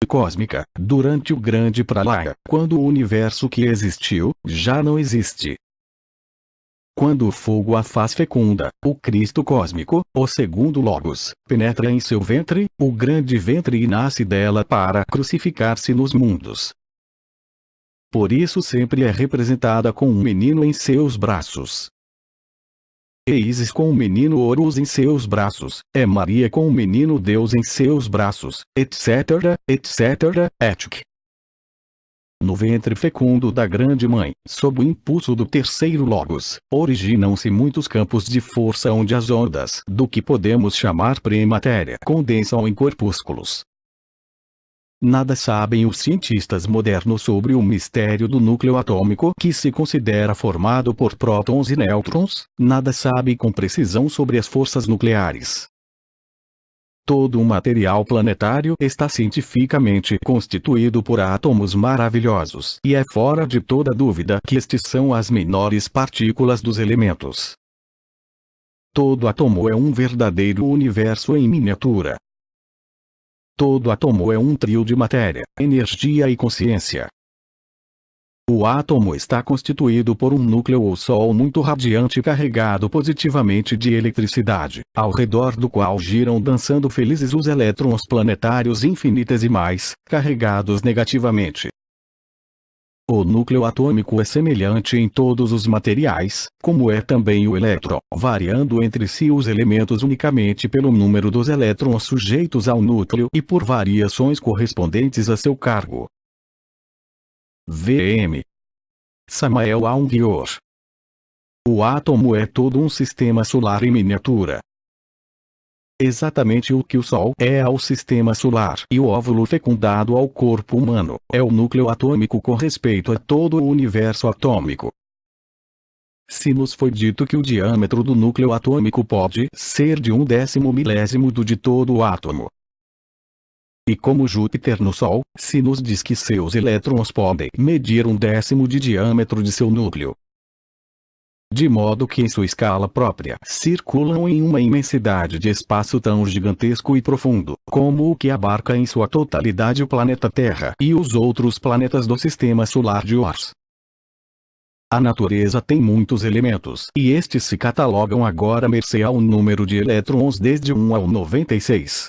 cósmica, durante o grande pralaya, quando o universo que existiu, já não existe. Quando o fogo a faz fecunda, o Cristo cósmico, o segundo Logos, penetra em seu ventre, o grande ventre e nasce dela para crucificar-se nos mundos. Por isso sempre é representada com um menino em seus braços. É Isis com o menino Horus em seus braços, é Maria com o menino Deus em seus braços, etc, etc, etc. No ventre fecundo da grande mãe, sob o impulso do terceiro Logos, originam-se muitos campos de força onde as ondas do que podemos chamar pré-matéria condensam em corpúsculos. Nada sabem os cientistas modernos sobre o mistério do núcleo atômico que se considera formado por prótons e nêutrons, nada sabem com precisão sobre as forças nucleares. Todo o material planetário está cientificamente constituído por átomos maravilhosos e é fora de toda dúvida que estes são as menores partículas dos elementos. Todo átomo é um verdadeiro universo em miniatura. Todo átomo é um trio de matéria, energia e consciência. O átomo está constituído por um núcleo ou sol muito radiante carregado positivamente de eletricidade, ao redor do qual giram dançando felizes os elétrons planetários infinitesimais, carregados negativamente. O núcleo atômico é semelhante em todos os materiais, como é também o elétron, variando entre si os elementos unicamente pelo número dos elétrons sujeitos ao núcleo e por variações correspondentes a seu cargo. V.M. Samael Aung-Gyor. O átomo é todo um sistema solar em miniatura. Exatamente o que o Sol é ao sistema solar e o óvulo fecundado ao corpo humano, é o núcleo atômico com respeito a todo o universo atômico. Se nos foi dito que o diâmetro do núcleo atômico pode ser de 1/10 milésimo do de todo o átomo. E como Júpiter no Sol, se nos diz que seus elétrons podem medir 1/10 de diâmetro de seu núcleo. De modo que em sua escala própria circulam em uma imensidade de espaço tão gigantesco e profundo, como o que abarca em sua totalidade o planeta Terra e os outros planetas do sistema solar de Ors. A natureza tem muitos elementos e estes se catalogam agora mercê ao número de elétrons desde 1 ao 96.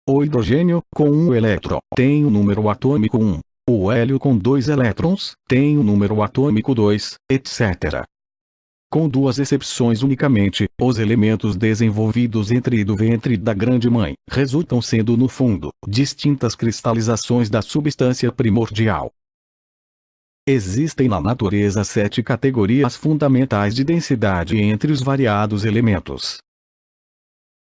O hidrogênio, com um elétron, tem o número atômico 1. O hélio com 2 elétrons, tem o número atômico 2, etc. Com 2 exceções unicamente, os elementos desenvolvidos do ventre da grande mãe, resultam sendo no fundo, distintas cristalizações da substância primordial. Existem na natureza 7 categorias fundamentais de densidade entre os variados elementos.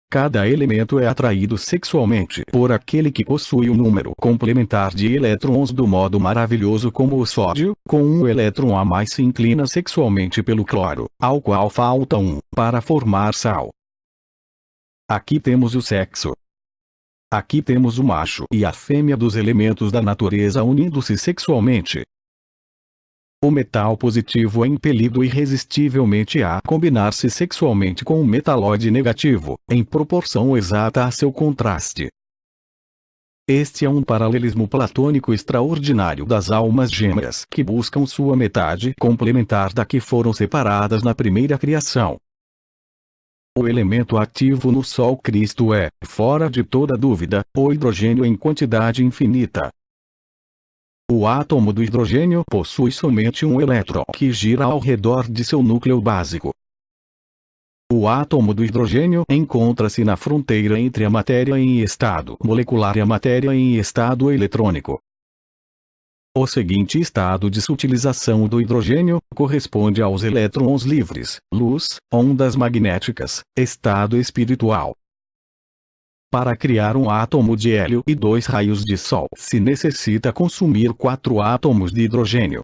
Cada elemento é atraído sexualmente por aquele que possui um número complementar de elétrons do modo maravilhoso como o sódio, com um elétron a mais se inclina sexualmente pelo cloro, ao qual falta um, para formar sal. Aqui temos o sexo. Aqui temos o macho e a fêmea dos elementos da natureza unindo-se sexualmente. O metal positivo é impelido irresistivelmente a combinar-se sexualmente com o metalóide negativo, em proporção exata a seu contraste. Este é um paralelismo platônico extraordinário das almas gêmeas que buscam sua metade complementar da que foram separadas na primeira criação. O elemento ativo no Sol Cristo é, fora de toda dúvida, o hidrogênio em quantidade infinita. O átomo do hidrogênio possui somente um elétron que gira ao redor de seu núcleo básico. O átomo do hidrogênio encontra-se na fronteira entre a matéria em estado molecular e a matéria em estado eletrônico. O seguinte estado de subutilização do hidrogênio corresponde aos elétrons livres, luz, ondas magnéticas, estado espiritual. Para criar um átomo de hélio e 2 raios de Sol se necessita consumir 4 átomos de hidrogênio.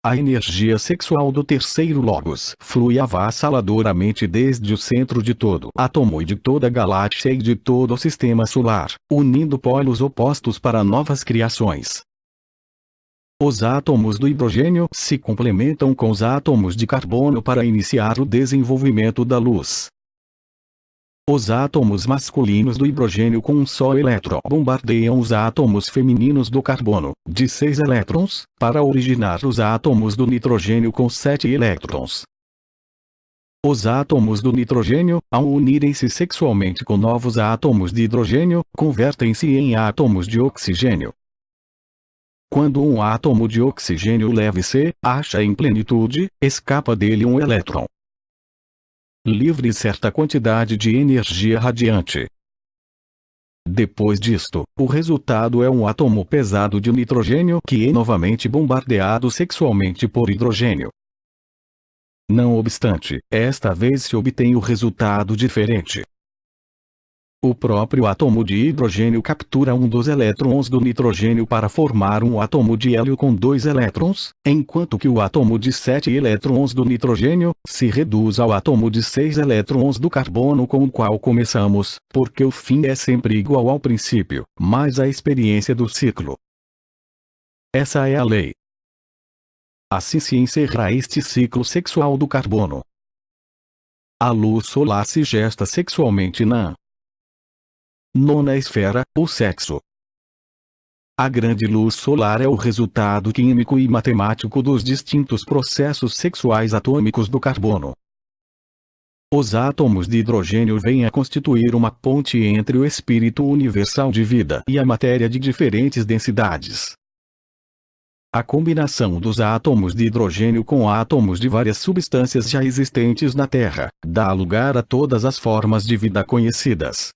A energia sexual do terceiro Logos flui avassaladoramente desde o centro de todo átomo e de toda a galáxia e de todo o sistema solar, unindo polos opostos para novas criações. Os átomos do hidrogênio se complementam com os átomos de carbono para iniciar o desenvolvimento da luz. Os átomos masculinos do hidrogênio com um só elétron bombardeiam os átomos femininos do carbono, de 6 elétrons, para originar os átomos do nitrogênio com 7 elétrons. Os átomos do nitrogênio, ao unirem-se sexualmente com novos átomos de hidrogênio, convertem-se em átomos de oxigênio. Quando um átomo de oxigênio leve se acha em plenitude, escapa dele um elétron, livre certa quantidade de energia radiante. Depois disto, o resultado é um átomo pesado de nitrogênio que é novamente bombardeado sexualmente por hidrogênio. Não obstante, esta vez se obtém o resultado diferente. O próprio átomo de hidrogênio captura um dos elétrons do nitrogênio para formar um átomo de hélio com 2 elétrons, enquanto que o átomo de 7 elétrons do nitrogênio se reduz ao átomo de 6 elétrons do carbono com o qual começamos, porque o fim é sempre igual ao princípio, mais a experiência do ciclo. Essa é a lei. Assim se encerra este ciclo sexual do carbono. A luz solar se gesta sexualmente na nona esfera, o sexo. A grande luz solar é o resultado químico e matemático dos distintos processos sexuais atômicos do carbono. Os átomos de hidrogênio vêm a constituir uma ponte entre o espírito universal de vida e a matéria de diferentes densidades. A combinação dos átomos de hidrogênio com átomos de várias substâncias já existentes na Terra dá lugar a todas as formas de vida conhecidas.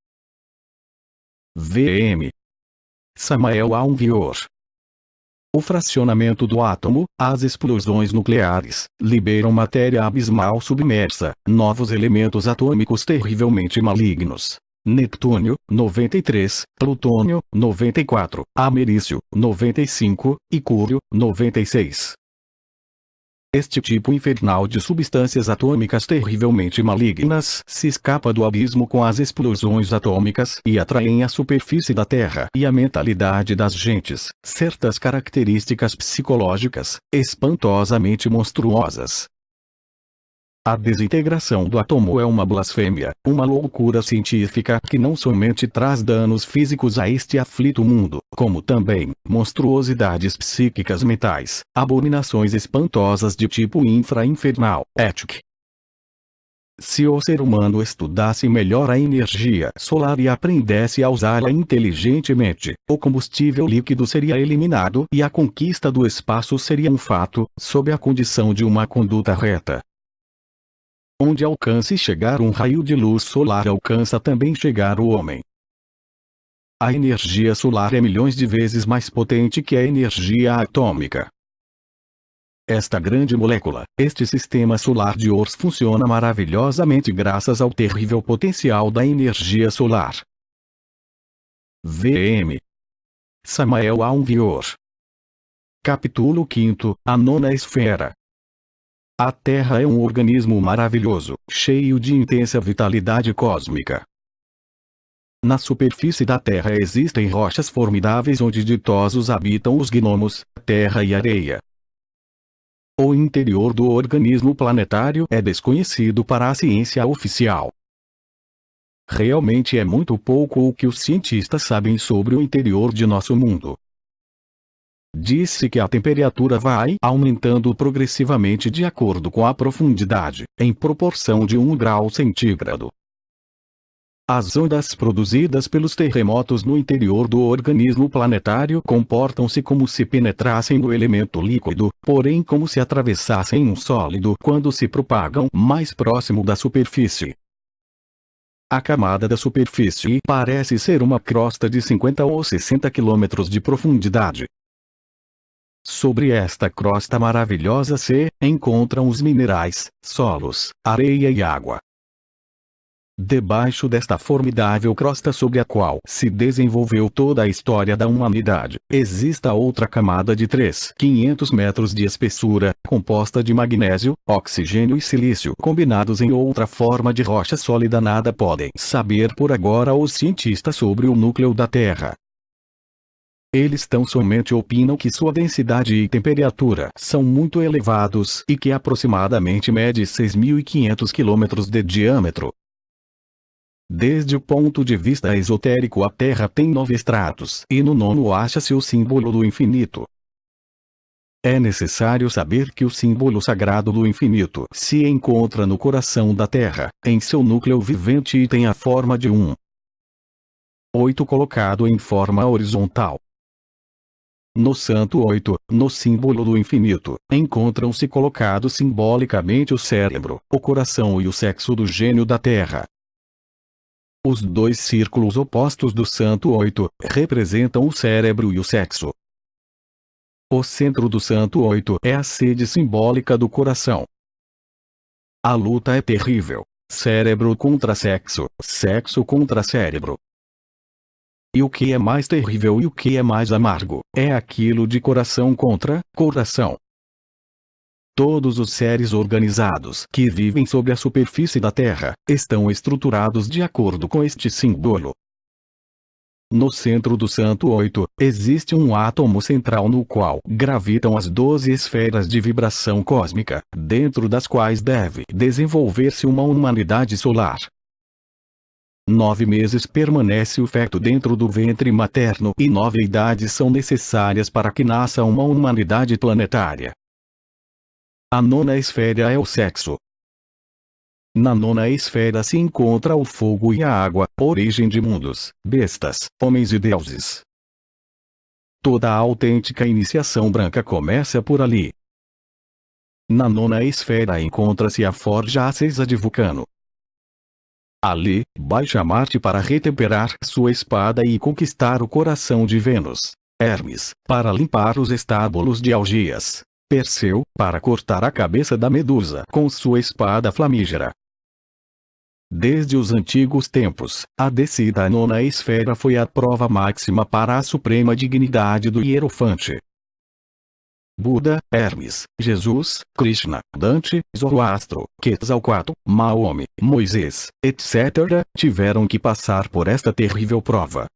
V.M. Samael Aungior. O fracionamento do átomo, as explosões nucleares, liberam matéria abismal submersa, novos elementos atômicos terrivelmente malignos. Neptúnio, 93, Plutônio, 94, Americio, 95, e Cúrio, 96. Este tipo infernal de substâncias atômicas terrivelmente malignas se escapa do abismo com as explosões atômicas e atraem à superfície da Terra e a mentalidade das gentes, certas características psicológicas, espantosamente monstruosas. A desintegração do átomo é uma blasfêmia, uma loucura científica que não somente traz danos físicos a este aflito mundo, como também monstruosidades psíquicas mentais, abominações espantosas de tipo infra-infernal, ético. Se o ser humano estudasse melhor a energia solar e aprendesse a usá-la inteligentemente, o combustível líquido seria eliminado e a conquista do espaço seria um fato, sob a condição de uma conduta reta. Onde alcance chegar um raio de luz solar alcança também chegar o homem. A energia solar é milhões de vezes mais potente que a energia atômica. Esta grande molécula, este sistema solar de Ors funciona maravilhosamente graças ao terrível potencial da energia solar. V.M. Samael Aungior. Capítulo 5, a nona esfera. A Terra é um organismo maravilhoso, cheio de intensa vitalidade cósmica. Na superfície da Terra existem rochas formidáveis onde ditosos habitam os gnomos, terra e areia. O interior do organismo planetário é desconhecido para a ciência oficial. Realmente é muito pouco o que os cientistas sabem sobre o interior de nosso mundo. Diz-se que a temperatura vai aumentando progressivamente de acordo com a profundidade, em proporção de 1 grau centígrado. As ondas produzidas pelos terremotos no interior do organismo planetário comportam-se como se penetrassem no elemento líquido, porém como se atravessassem um sólido quando se propagam mais próximo da superfície. A camada da superfície parece ser uma crosta de 50 ou 60 quilômetros de profundidade. Sobre esta crosta maravilhosa se encontram os minerais, solos, areia e água. Debaixo desta formidável crosta sobre a qual se desenvolveu toda a história da humanidade, existe a outra camada de 3.500 metros de espessura, composta de magnésio, oxigênio e silício combinados em outra forma de rocha sólida. Nada podem saber por agora os cientistas sobre o núcleo da Terra. Eles tão somente opinam que sua densidade e temperatura são muito elevados e que aproximadamente mede 6.500 km de diâmetro. Desde o ponto de vista esotérico, a Terra tem 9 estratos, e no nono acha-se o símbolo do infinito. É necessário saber que o símbolo sagrado do infinito se encontra no coração da Terra, em seu núcleo vivente, e tem a forma de um 8 colocado em forma horizontal. No santo 8, no símbolo do infinito, encontram-se colocados simbolicamente o cérebro, o coração e o sexo do gênio da Terra. Os dois círculos opostos do santo 8 representam o cérebro e o sexo. O centro do santo 8 é a sede simbólica do coração. A luta é terrível: cérebro contra sexo, sexo contra cérebro. E o que é mais terrível e o que é mais amargo, é aquilo de coração contra coração. Todos os seres organizados que vivem sobre a superfície da Terra estão estruturados de acordo com este símbolo. No centro do santo 8, existe um átomo central no qual gravitam as 12 esferas de vibração cósmica, dentro das quais deve desenvolver-se uma humanidade solar. 9 meses permanece o feto dentro do ventre materno e 9 idades são necessárias para que nasça uma humanidade planetária. A nona esfera é o sexo. Na nona esfera se encontra o fogo e a água, origem de mundos, bestas, homens e deuses. Toda a autêntica iniciação branca começa por ali. Na nona esfera encontra-se a forja acesa de Vulcano. Ali, baixa Marte para retemperar sua espada e conquistar o coração de Vênus. Hermes, para limpar os estábulos de Algias. Perseu, para cortar a cabeça da Medusa com sua espada flamígera. Desde os antigos tempos, a descida à nona esfera foi a prova máxima para a suprema dignidade do hierofante. Buda, Hermes, Jesus, Krishna, Dante, Zoroastro, Quetzalcoatl, Mahome, Moisés, etc., tiveram que passar por esta terrível prova.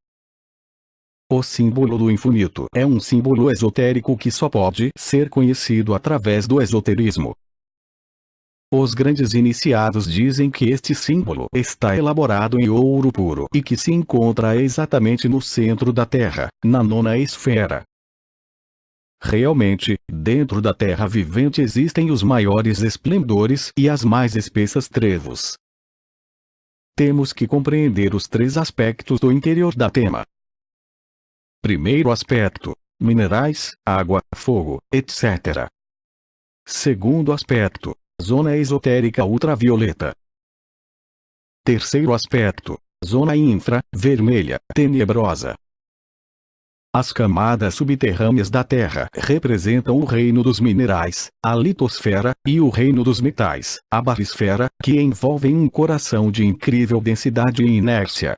O símbolo do infinito é um símbolo esotérico que só pode ser conhecido através do esoterismo. Os grandes iniciados dizem que este símbolo está elaborado em ouro puro e que se encontra exatamente no centro da Terra, na nona esfera. Realmente, dentro da Terra vivente existem os maiores esplendores e as mais espessas trevos. Temos que compreender os 3 aspectos do interior da Terra. Primeiro aspecto: minerais, água, fogo, etc. Segundo aspecto: zona esotérica ultravioleta. Terceiro aspecto: zona infra-vermelha, tenebrosa. As camadas subterrâneas da Terra representam o reino dos minerais, a litosfera, e o reino dos metais, a barisfera, que envolvem um coração de incrível densidade e inércia.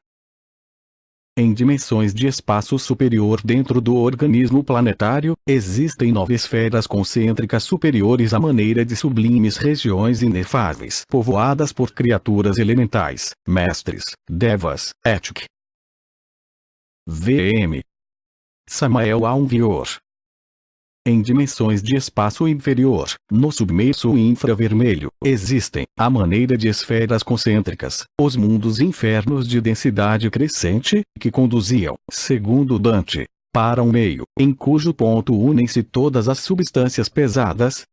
Em dimensões de espaço superior dentro do organismo planetário, existem 9 esferas concêntricas superiores à maneira de sublimes regiões inefáveis, povoadas por criaturas elementais, mestres, devas, etik, vm. Samael Aunvior. Em dimensões de espaço inferior, no submerso infravermelho, existem, à maneira de esferas concêntricas, os mundos infernos de densidade crescente, que conduziam, segundo Dante, para um meio, em cujo ponto unem-se todas as substâncias pesadas.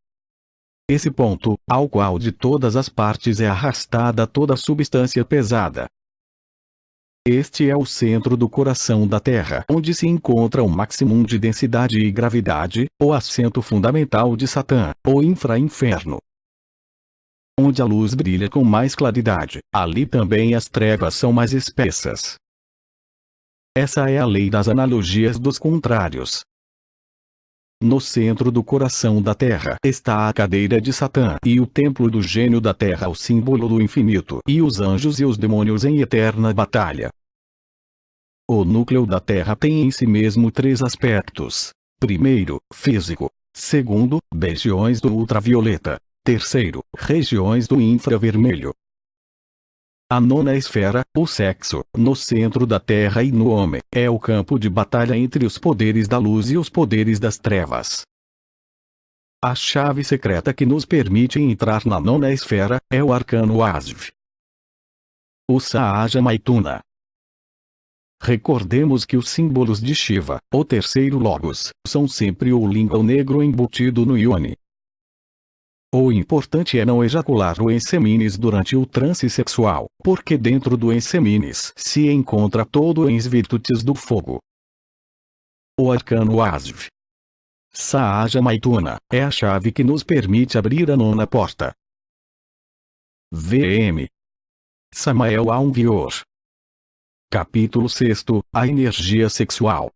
Esse ponto, ao qual de todas as partes é arrastada toda a substância pesada. Este é o centro do coração da Terra, onde se encontra o maximum de densidade e gravidade, o assento fundamental de Satã, o infra-inferno. Onde a luz brilha com mais claridade, ali também as trevas são mais espessas. Essa é a lei das analogias dos contrários. No centro do coração da Terra está a cadeira de Satã e o templo do gênio da Terra, o símbolo do infinito, e os anjos e os demônios em eterna batalha. O núcleo da Terra tem em si mesmo 3 aspectos. Primeiro, físico. Segundo, regiões do ultravioleta. Terceiro, regiões do infravermelho. A nona esfera, o sexo, no centro da Terra e no homem, é o campo de batalha entre os poderes da luz e os poderes das trevas. A chave secreta que nos permite entrar na nona esfera é o arcano Asv. O Sahaja Maithuna. Recordemos que os símbolos de Shiva, o terceiro Logos, são sempre o Lingam negro embutido no Yoni. O importante é não ejacular o enseminis durante o transe sexual, porque dentro do enseminis se encontra todo o ens virtudes do fogo. O arcano Asv. Sahaja Maithuna é a chave que nos permite abrir a nona porta. VM. Samael Aunvior. Capítulo 6. A energia sexual.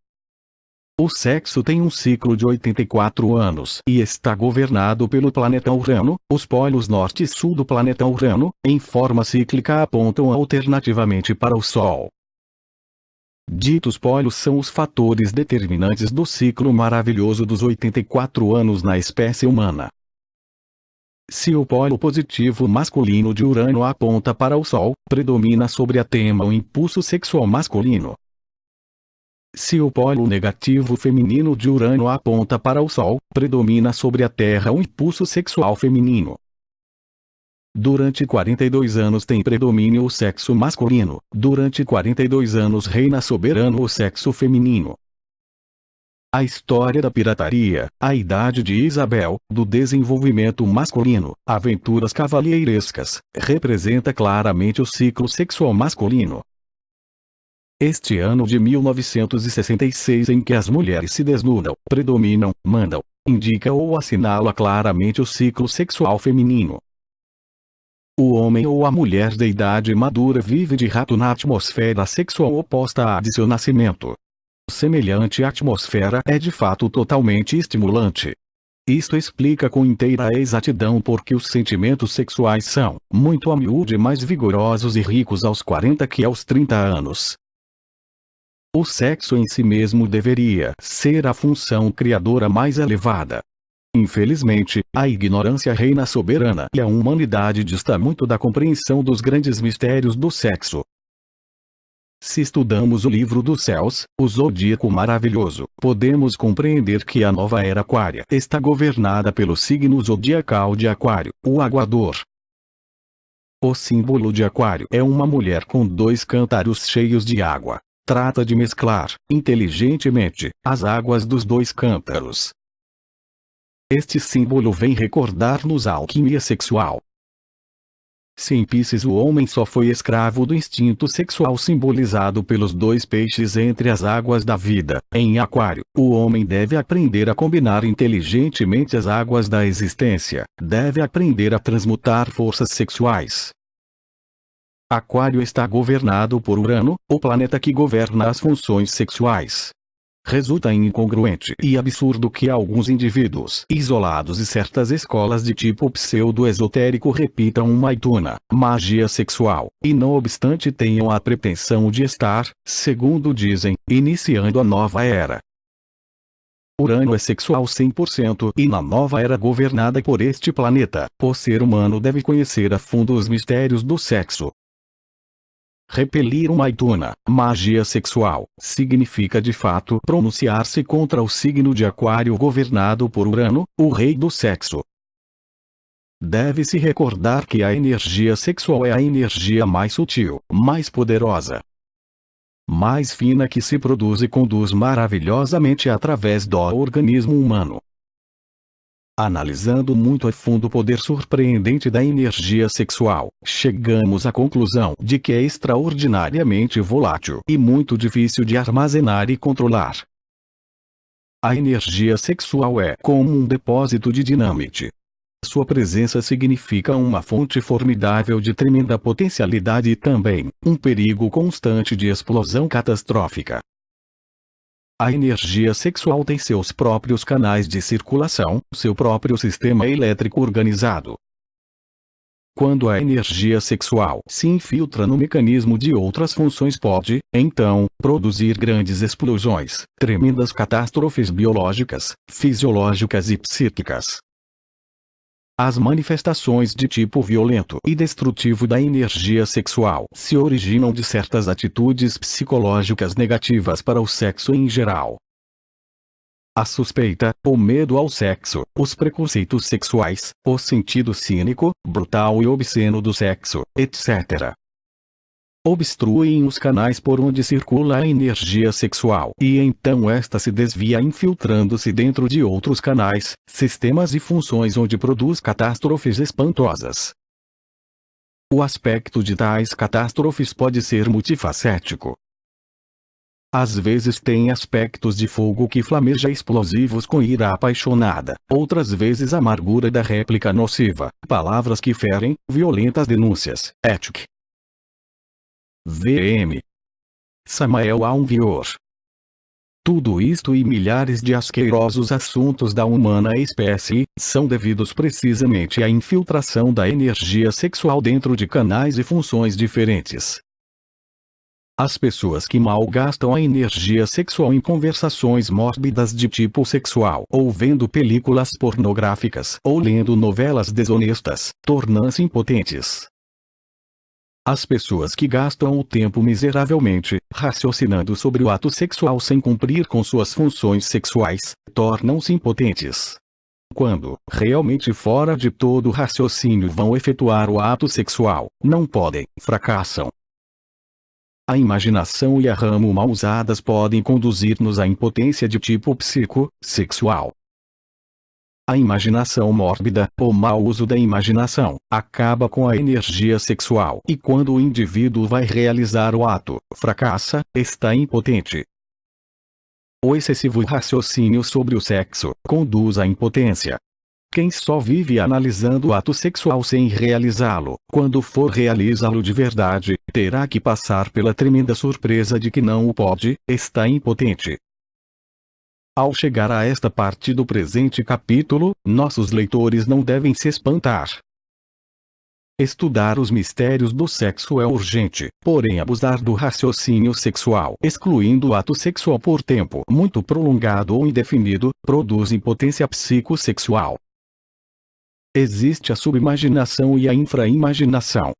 O sexo tem um ciclo de 84 anos e está governado pelo planeta Urano. Os polos norte e sul do planeta Urano, em forma cíclica, apontam alternativamente para o Sol. Ditos polos são os fatores determinantes do ciclo maravilhoso dos 84 anos na espécie humana. Se o polo positivo masculino de Urano aponta para o Sol, predomina sobre a Terra o impulso sexual masculino. Se o polo negativo feminino de Urano aponta para o Sol, predomina sobre a Terra o impulso sexual feminino. Durante 42 anos tem predomínio o sexo masculino, durante 42 anos reina soberano o sexo feminino. A história da pirataria, a idade de Isabel, do desenvolvimento masculino, aventuras cavalheirescas, representa claramente o ciclo sexual masculino. Este ano de 1966 em que as mulheres se desnudam, predominam, mandam, indica ou assinala claramente o ciclo sexual feminino. O homem ou a mulher de idade madura vive de rato na atmosfera sexual oposta à de seu nascimento. Semelhante atmosfera é de fato totalmente estimulante. Isto explica com inteira exatidão porque os sentimentos sexuais são, muito a miúde, mais vigorosos e ricos aos 40 que aos 30 anos. O sexo em si mesmo deveria ser a função criadora mais elevada. Infelizmente, a ignorância reina soberana e a humanidade dista muito da compreensão dos grandes mistérios do sexo. Se estudamos o livro dos céus, o zodíaco maravilhoso, podemos compreender que a nova era aquária está governada pelo signo zodiacal de Aquário, o aguador. O símbolo de Aquário é uma mulher com 2 cântaros cheios de água. Trata de mesclar, inteligentemente, as águas dos 2 cântaros. Este símbolo vem recordar-nos a alquimia sexual. Se em Piscis o homem só foi escravo do instinto sexual simbolizado pelos 2 peixes entre as águas da vida, em Aquário, o homem deve aprender a combinar inteligentemente as águas da existência, deve aprender a transmutar forças sexuais. Aquário está governado por Urano, o planeta que governa as funções sexuais. Resulta incongruente e absurdo que alguns indivíduos isolados e certas escolas de tipo pseudo-esotérico repitam uma Maithuna, magia sexual, e não obstante tenham a pretensão de estar, segundo dizem, iniciando a nova era. Urano é sexual 100% e na nova era governada por este planeta, o ser humano deve conhecer a fundo os mistérios do sexo. Repelir uma Maithuna, magia sexual, significa de fato pronunciar-se contra o signo de Aquário governado por Urano, o rei do sexo. Deve-se recordar que a energia sexual é a energia mais sutil, mais poderosa, mais fina que se produz e conduz maravilhosamente através do organismo humano. Analisando muito a fundo o poder surpreendente da energia sexual, chegamos à conclusão de que é extraordinariamente volátil e muito difícil de armazenar e controlar. A energia sexual é como um depósito de dinamite. Sua presença significa uma fonte formidável de tremenda potencialidade e também um perigo constante de explosão catastrófica. A energia sexual tem seus próprios canais de circulação, seu próprio sistema elétrico organizado. Quando a energia sexual se infiltra no mecanismo de outras funções pode, então, produzir grandes explosões, tremendas catástrofes biológicas, fisiológicas e psíquicas. As manifestações de tipo violento e destrutivo da energia sexual se originam de certas atitudes psicológicas negativas para o sexo em geral. A suspeita, o medo ao sexo, os preconceitos sexuais, o sentido cínico, brutal e obsceno do sexo, etc. obstruem os canais por onde circula a energia sexual e então esta se desvia infiltrando-se dentro de outros canais, sistemas e funções onde produz catástrofes espantosas. O aspecto de tais catástrofes pode ser multifacético. Às vezes tem aspectos de fogo que flameja explosivos com ira apaixonada, outras vezes amargura da réplica nociva, palavras que ferem, violentas denúncias, ética. V.M. Samael Aungior. Tudo isto e milhares de asquerosos assuntos da humana espécie, são devidos precisamente à infiltração da energia sexual dentro de canais e funções diferentes. As pessoas que malgastam a energia sexual em conversações mórbidas de tipo sexual, ou vendo películas pornográficas, ou lendo novelas desonestas, tornam-se impotentes. As pessoas que gastam o tempo miseravelmente, raciocinando sobre o ato sexual sem cumprir com suas funções sexuais, tornam-se impotentes. Quando, realmente fora de todo raciocínio vão efetuar o ato sexual, não podem, fracassam. A imaginação e a ramo mal usadas podem conduzir-nos à impotência de tipo psico-sexual. A imaginação mórbida, ou mau uso da imaginação, acaba com a energia sexual e quando o indivíduo vai realizar o ato, fracassa, está impotente. O excessivo raciocínio sobre o sexo conduz à impotência. Quem só vive analisando o ato sexual sem realizá-lo, quando for realizá-lo de verdade, terá que passar pela tremenda surpresa de que não o pode, está impotente. Ao chegar a esta parte do presente capítulo, nossos leitores não devem se espantar. Estudar os mistérios do sexo é urgente, porém abusar do raciocínio sexual, excluindo o ato sexual por tempo muito prolongado ou indefinido, produz impotência psicossexual. Existe a subimaginação e a infraimaginação.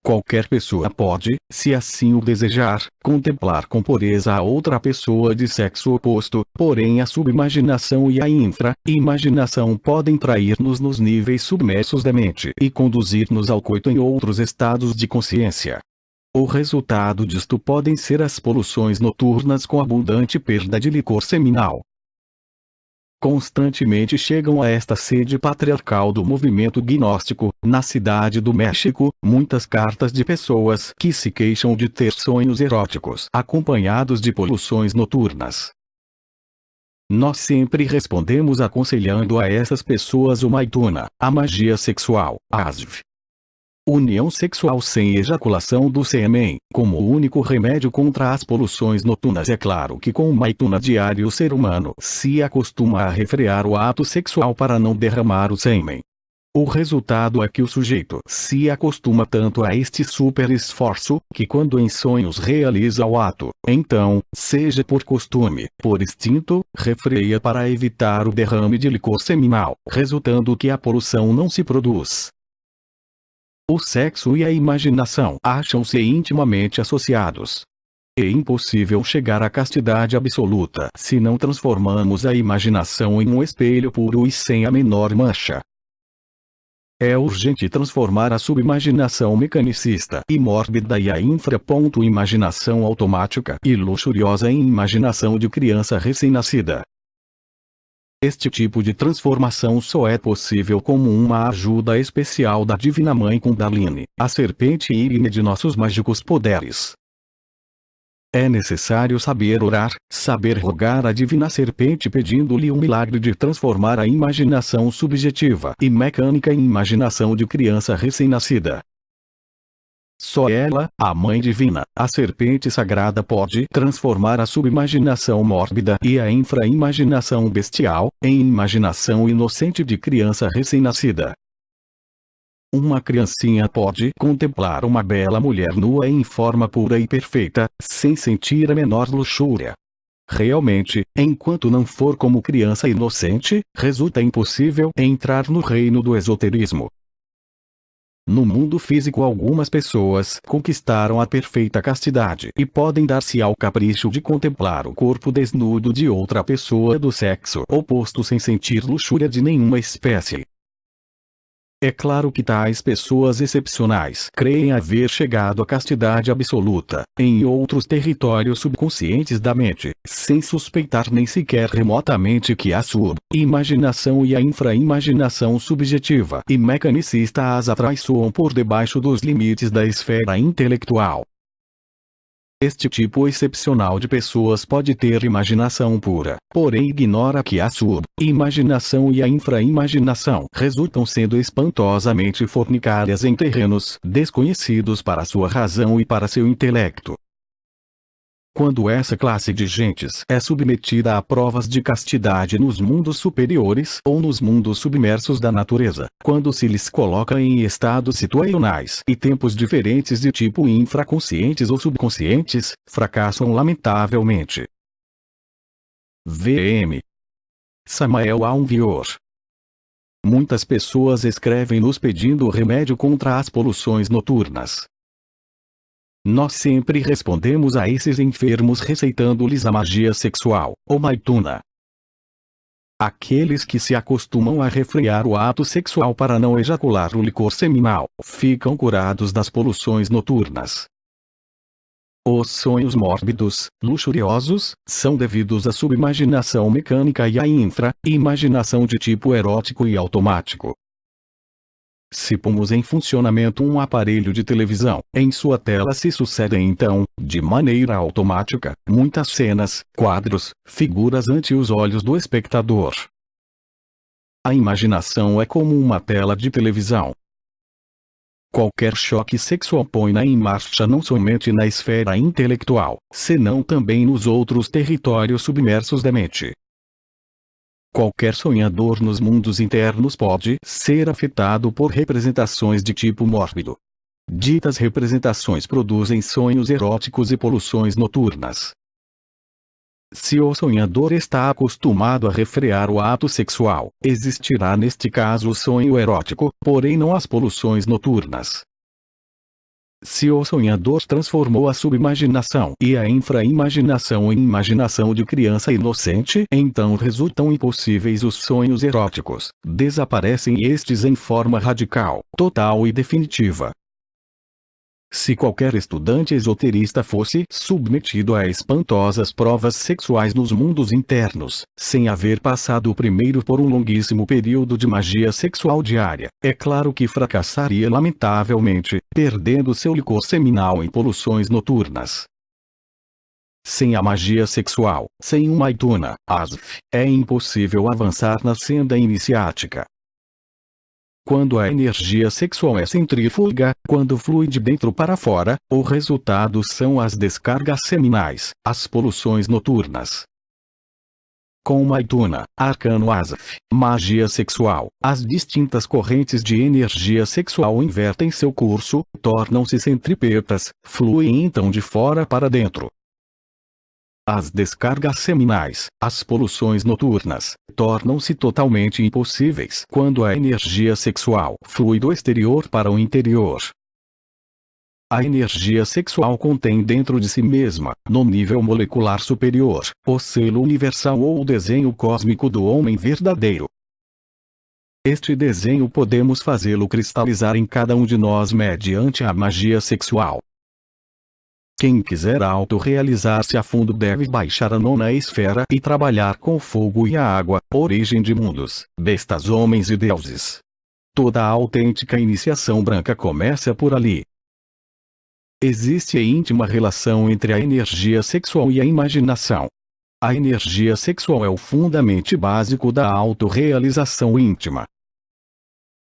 Qualquer pessoa pode, se assim o desejar, contemplar com pureza a outra pessoa de sexo oposto, porém a subimaginação e a infra-imaginação podem trair-nos nos níveis submersos da mente e conduzir-nos ao coito em outros estados de consciência. O resultado disto podem ser as poluições noturnas com abundante perda de licor seminal. Constantemente chegam a esta sede patriarcal do movimento gnóstico, na cidade do México, muitas cartas de pessoas que se queixam de ter sonhos eróticos acompanhados de poluições noturnas. Nós sempre respondemos aconselhando a essas pessoas o maituna, a magia sexual, ASV. União sexual sem ejaculação do sêmen, como o único remédio contra as poluições noturnas. É claro que com o maituna diário o ser humano se acostuma a refrear o ato sexual para não derramar o sêmen. O resultado é que o sujeito se acostuma tanto a este super esforço, que quando em sonhos realiza o ato, então, seja por costume, por instinto, refreia para evitar o derrame de licor seminal, resultando que a poluição não se produz. O sexo e a imaginação acham-se intimamente associados. É impossível chegar à castidade absoluta se não transformamos a imaginação em um espelho puro e sem a menor mancha. É urgente transformar a subimaginação mecanicista e mórbida e a infra-imaginação automática e luxuriosa em imaginação de criança recém-nascida. Este tipo de transformação só é possível como uma ajuda especial da Divina Mãe Kundalini, a serpente ígnea de nossos mágicos poderes. É necessário saber orar, saber rogar à Divina Serpente pedindo-lhe o milagre de transformar a imaginação subjetiva e mecânica em imaginação de criança recém-nascida. Só ela, a Mãe Divina, a Serpente Sagrada pode transformar a subimaginação mórbida e a infra-imaginação bestial, em imaginação inocente de criança recém-nascida. Uma criancinha pode contemplar uma bela mulher nua em forma pura e perfeita, sem sentir a menor luxúria. Realmente, enquanto não for como criança inocente, resulta impossível entrar no reino do esoterismo. No mundo físico algumas pessoas conquistaram a perfeita castidade e podem dar-se ao capricho de contemplar o corpo desnudo de outra pessoa do sexo oposto sem sentir luxúria de nenhuma espécie. É claro que tais pessoas excepcionais creem haver chegado à castidade absoluta, em outros territórios subconscientes da mente, sem suspeitar nem sequer remotamente que a sub-imaginação e a infra-imaginação subjetiva e mecanicista as atraiçoam por debaixo dos limites da esfera intelectual. Este tipo excepcional de pessoas pode ter imaginação pura, porém ignora que a sub-imaginação e a infra-imaginação resultam sendo espantosamente fornicárias em terrenos desconhecidos para sua razão e para seu intelecto. Quando essa classe de gentes é submetida a provas de castidade nos mundos superiores ou nos mundos submersos da natureza, quando se lhes coloca em estados situacionais e tempos diferentes de tipo infraconscientes ou subconscientes, fracassam lamentavelmente. V.M. Samael Aunvior. Muitas pessoas escrevem nos pedindo remédio contra as poluições noturnas. Nós sempre respondemos a esses enfermos receitando-lhes a magia sexual, ou maituna. Aqueles que se acostumam a refrear o ato sexual para não ejacular o licor seminal, ficam curados das poluições noturnas. Os sonhos mórbidos, luxuriosos, são devidos à subimaginação mecânica e à infra-imaginação de tipo erótico e automático. Se pomos em funcionamento um aparelho de televisão, em sua tela se sucedem então, de maneira automática, muitas cenas, quadros, figuras ante os olhos do espectador. A imaginação é como uma tela de televisão. Qualquer choque sexual põe-na em marcha não somente na esfera intelectual, senão também nos outros territórios submersos da mente. Qualquer sonhador nos mundos internos pode ser afetado por representações de tipo mórbido. Ditas representações produzem sonhos eróticos e poluições noturnas. Se o sonhador está acostumado a refrear o ato sexual, existirá neste caso o sonho erótico, porém não as poluições noturnas. Se o sonhador transformou a subimaginação e a infra-imaginação em imaginação de criança inocente, então resultam impossíveis os sonhos eróticos, desaparecem estes em forma radical, total e definitiva. Se qualquer estudante esoterista fosse submetido a espantosas provas sexuais nos mundos internos, sem haver passado primeiro por um longuíssimo período de magia sexual diária, é claro que fracassaria lamentavelmente, perdendo seu licor seminal em poluições noturnas. Sem a magia sexual, sem uma maituna, asf, é impossível avançar na senda iniciática. Quando a energia sexual é centrífuga, quando flui de dentro para fora, o resultado são as descargas seminais, as poluições noturnas. Com maituna, arcano asf, magia sexual, as distintas correntes de energia sexual invertem seu curso, tornam-se centrípetas, fluem então de fora para dentro. As descargas seminais, as poluições noturnas, tornam-se totalmente impossíveis quando a energia sexual flui do exterior para o interior. A energia sexual contém dentro de si mesma, no nível molecular superior, o selo universal ou o desenho cósmico do homem verdadeiro. Este desenho podemos fazê-lo cristalizar em cada um de nós mediante a magia sexual. Quem quiser autorrealizar-se a fundo deve baixar a nona esfera e trabalhar com o fogo e a água, origem de mundos, bestas, homens e deuses. Toda a autêntica iniciação branca começa por ali. Existe íntima relação entre a energia sexual e a imaginação. A energia sexual é o fundamento básico da autorrealização íntima.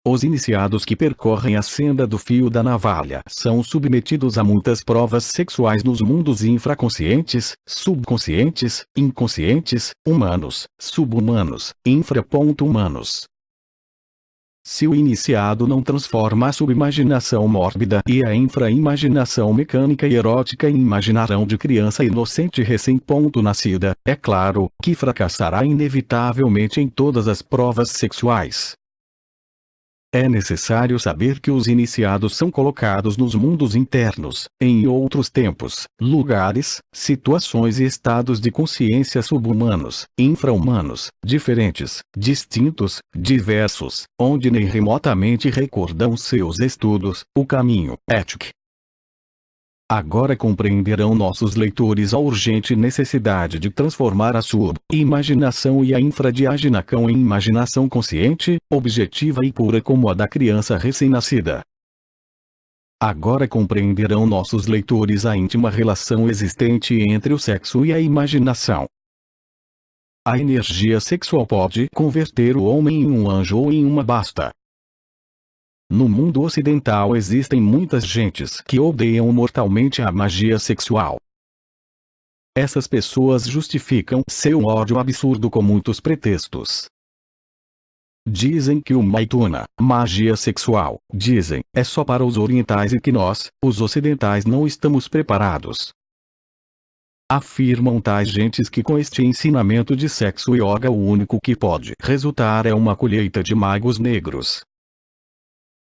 Os iniciados que percorrem a senda do fio da navalha são submetidos a muitas provas sexuais nos mundos infraconscientes, subconscientes, inconscientes, humanos, subhumanos, infra-humanos. Se o iniciado não transforma a subimaginação mórbida e a infra-imaginação mecânica e erótica em imaginarão de criança inocente recém-nascida, é claro que fracassará inevitavelmente em todas as provas sexuais. É necessário saber que os iniciados são colocados nos mundos internos, em outros tempos, lugares, situações e estados de consciência subhumanos, infra-humanos, diferentes, distintos, diversos, onde nem remotamente recordam seus estudos, o caminho, ética. Agora compreenderão nossos leitores a urgente necessidade de transformar a sua imaginação e a infradiaginacão em imaginação consciente, objetiva e pura como a da criança recém-nascida. Agora compreenderão nossos leitores a íntima relação existente entre o sexo e a imaginação. A energia sexual pode converter o homem em um anjo ou em uma basta. No mundo ocidental existem muitas gentes que odeiam mortalmente a magia sexual. Essas pessoas justificam seu ódio absurdo com muitos pretextos. Dizem que o Maituna, magia sexual, dizem, é só para os orientais e que nós, os ocidentais não estamos preparados. Afirmam tais gentes que com este ensinamento de sexo yoga o único que pode resultar é uma colheita de magos negros.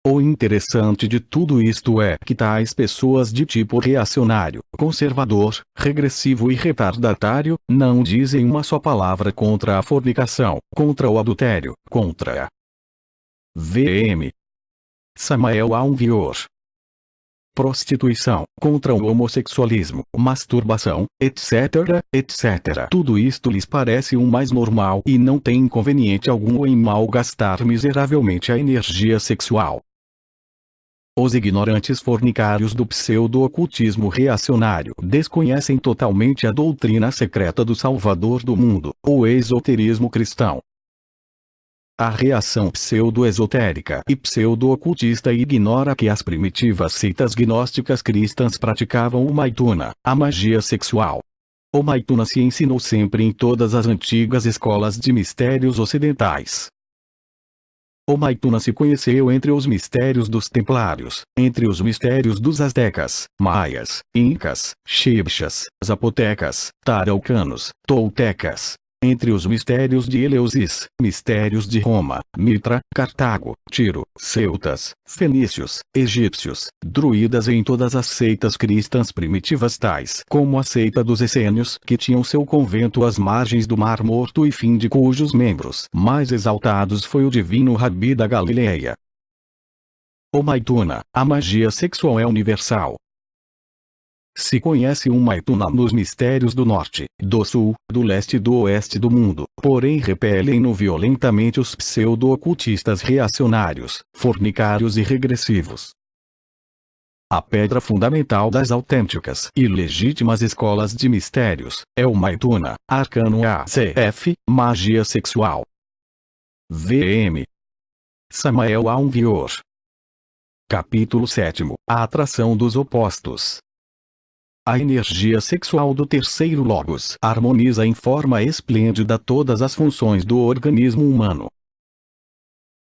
O interessante de tudo isto é que tais pessoas de tipo reacionário, conservador, regressivo e retardatário, não dizem uma só palavra contra a fornicação, contra o adultério, contra a VM. Samael Aunvior. Prostituição, contra o homossexualismo, masturbação, etc, etc. Tudo isto lhes parece o mais normal e não tem inconveniente algum em malgastar miseravelmente a energia sexual. Os ignorantes fornicários do pseudo-ocultismo reacionário desconhecem totalmente a doutrina secreta do Salvador do mundo, o esoterismo cristão. A reação pseudo-esotérica e pseudo-ocultista ignora que as primitivas seitas gnósticas cristãs praticavam o Maituna, a magia sexual. O Maituna se ensinou sempre em todas as antigas escolas de mistérios ocidentais. O Maituna se conheceu entre os mistérios dos templários, entre os mistérios dos astecas, maias, incas, chibchas, zapotecas, taraucanos, toltecas. Entre os mistérios de Eleusis, mistérios de Roma, Mitra, Cartago, Tiro, celtas, fenícios, egípcios, druidas e em todas as seitas cristãs primitivas tais como a seita dos essênios que tinham seu convento às margens do Mar Morto e fim de cujos membros mais exaltados foi o divino Rabi da Galileia. O Maituna, a magia sexual é universal. Se conhece um Maituna nos mistérios do norte, do sul, do leste e do oeste do mundo, porém repelem-no violentamente os pseudo-ocultistas reacionários, fornicários e regressivos. A pedra fundamental das autênticas e legítimas escolas de mistérios é o Maituna, arcano ACF, magia sexual. VM. Samael Aunvior. Capítulo 7. A atração dos opostos. A energia sexual do terceiro logos harmoniza em forma esplêndida todas as funções do organismo humano.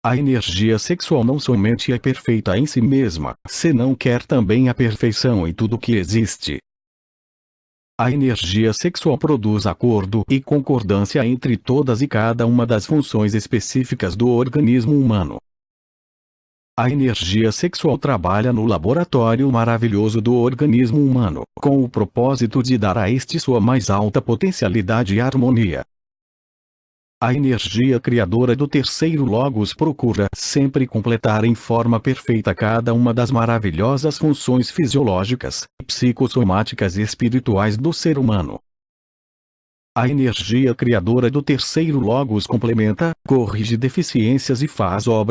A energia sexual não somente é perfeita em si mesma, senão quer também a perfeição em tudo que existe. A energia sexual produz acordo e concordância entre todas e cada uma das funções específicas do organismo humano. A energia sexual trabalha no laboratório maravilhoso do organismo humano, com o propósito de dar a este sua mais alta potencialidade e harmonia. A energia criadora do terceiro logos procura sempre completar em forma perfeita cada uma das maravilhosas funções fisiológicas, psicossomáticas e espirituais do ser humano. A energia criadora do terceiro logos complementa, corrige deficiências e faz obras